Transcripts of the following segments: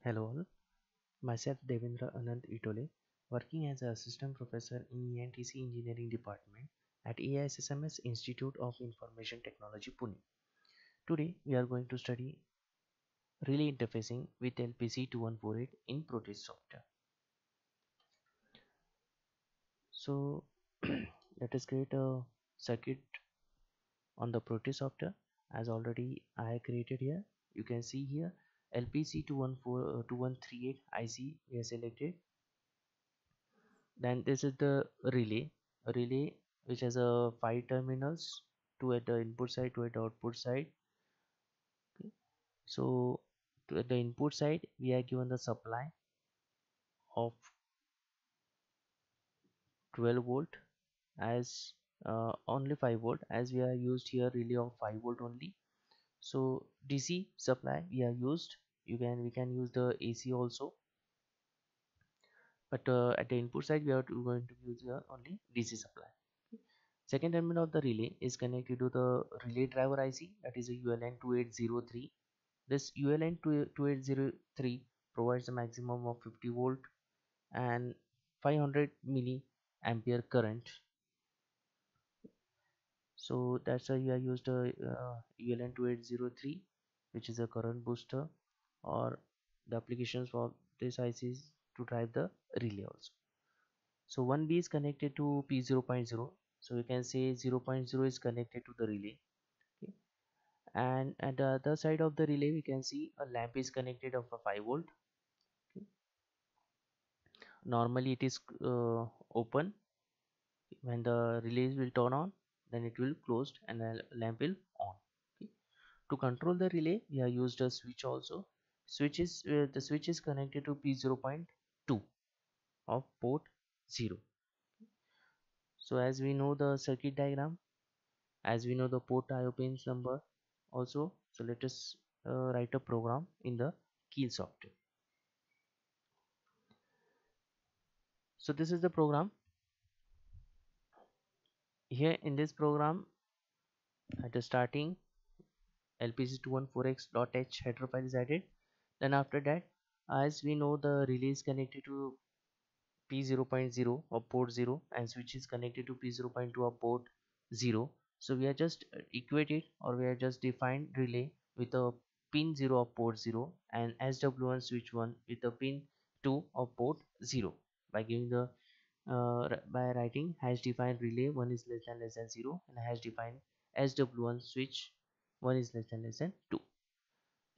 Hello all, myself Devendra Anand Itole, working as a assistant professor in ENTC Engineering Department at AISSMS Institute of Information Technology Pune. Today we are going to study relay interfacing with LPC2148 in Proteus software. So let us create a circuit on the Proteus software as already I created here. You can see here LPC2138 IC we have selected. Then this is the relay which has a 5 terminals, two at the input side, two at the output side. Okay. So at the input side we are given the supply of 12 volt as only 5 volt, as we are used here relay of 5 volt only. So DC supply we are used. We can use the AC also, but at the input side we are going to use only DC supply. Second terminal of the relay is connected to the relay driver IC, that is a ULN2803. This ULN2803 provides a maximum of 50 volt and 500 milliampere current. So that's why we are used ULN2803, which is a current booster, or the applications for this IC is to drive the relay also. So 1B is connected to P0.0. So you can say 0.0 is connected to the relay. Okay. And at the other side of the relay we can see a lamp is connected of a 5 volt. Okay. Normally it is open. When the relay will turn on, then it will closed and the lamp will on. Okay. To control the relay we have used a switch also. The switch is connected to P0.2 of port 0. So as we know the circuit diagram, as we know the port IO pins number also, so let us write a program in the Keel software. So this is the program. Here in this program, at the starting, lpc214x.h header file is added. Then after that, as we know the relay is connected to P0.0 of port 0 and switch is connected to P0.2 of port 0. So we are just equated, or we are just defined relay with a pin 0 of port 0 and SW1 switch 1 with a pin 2 of port 0 by giving the by writing hash defined relay 1 is less than 0 and hash defined SW1 switch 1 is less than 2.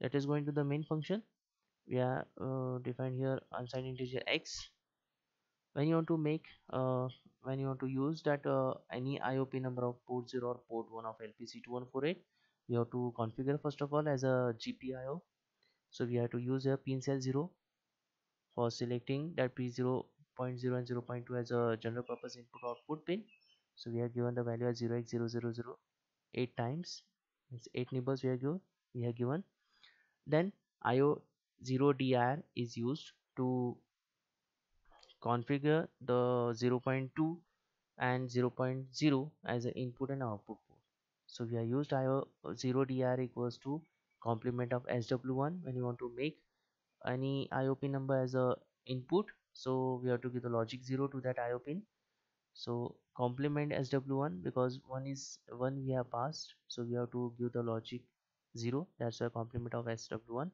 That is going to the main function. We are defined here unsigned integer x. When you want to make when you want to use that any IOP number of port 0 or port 1 of LPC2148, you have to configure first of all as a GPIO. So we have to use a pin cell 0 for selecting that P0.0 and 0.2 as a general purpose input output pin. So we are given the value as 0x0008 times. It's 8 nibbles we have given. Then IO 0dir is used to configure the 0.2 and 0.0 as an input and output port. So we are used IO 0dir equals to complement of SW1 when you want to make any IO pin number as a input. So we have to give the logic 0 to that IO pin. So complement SW1 because 1 we have passed, so we have to give the logic 0. That's a complement of SW1.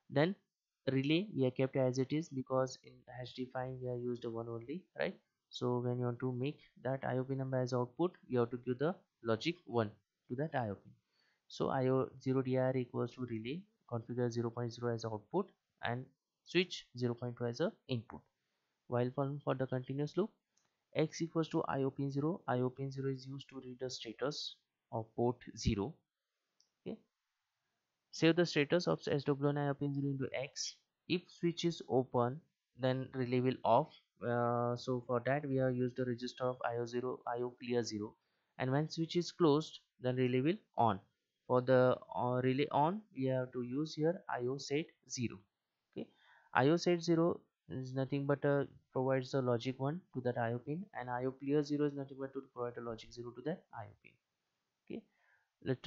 Then relay we are kept as it is because in hash define we are used one only, right? So when you want to make that IO pin number as output, you have to give the logic 1 to that IO pin. So IO 0dir equals to relay configure 0.0 as output and switch 0.2 as a input. While for the continuous loop, x equals to IO pin 0. IO pin 0 is used to read the status of port 0. Okay. Save the status of SW1 IO pin 0 into x. If switch is open, then relay will off. So for that we have used the register of IO0, IO clear 0. And when switch is closed, then relay will on. For the relay on, we have to use here IO set 0. Okay. IO set 0 is nothing but provides the logic 1 to that IO pin, and IO clear 0 is nothing but to provide a logic 0 to that IO pin. Okay. Let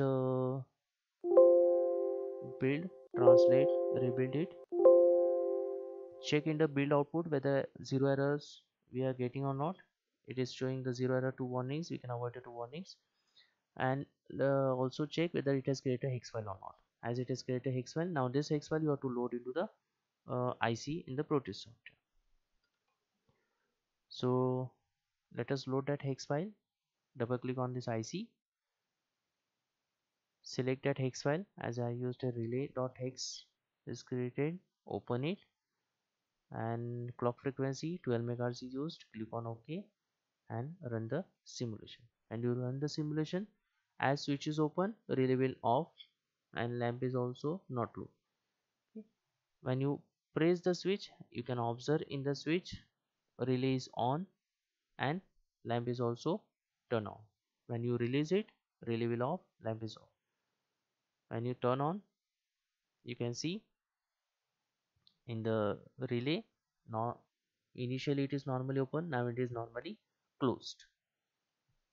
build, translate, rebuild it. check in the build output whether zero errors we are getting or not. It is showing the zero error, two warnings. We can avoid the two warnings. And also check whether it has created a hex file or not. As it has created a hex file, now this hex file you have to load into the IC in the Proteus software. So let us load that hex file. Double click on this IC, select that hex file. As I used a relay.hex is created, open it, and clock frequency 12 megahertz is used. Click on OK and run the simulation. And you run the simulation, as switch is open, relay will off and lamp is also not low. Okay. When you press the switch, you can observe in the switch relay is on and lamp is also turn on. When you release it, relay will off, lamp is off. When you turn on, you can see in the relay, now initially it is normally open, now it is normally closed.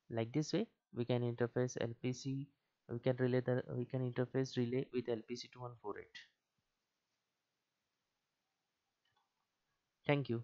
Like this way we can interface LPC, we can interface relay with LPC2148. Thank you.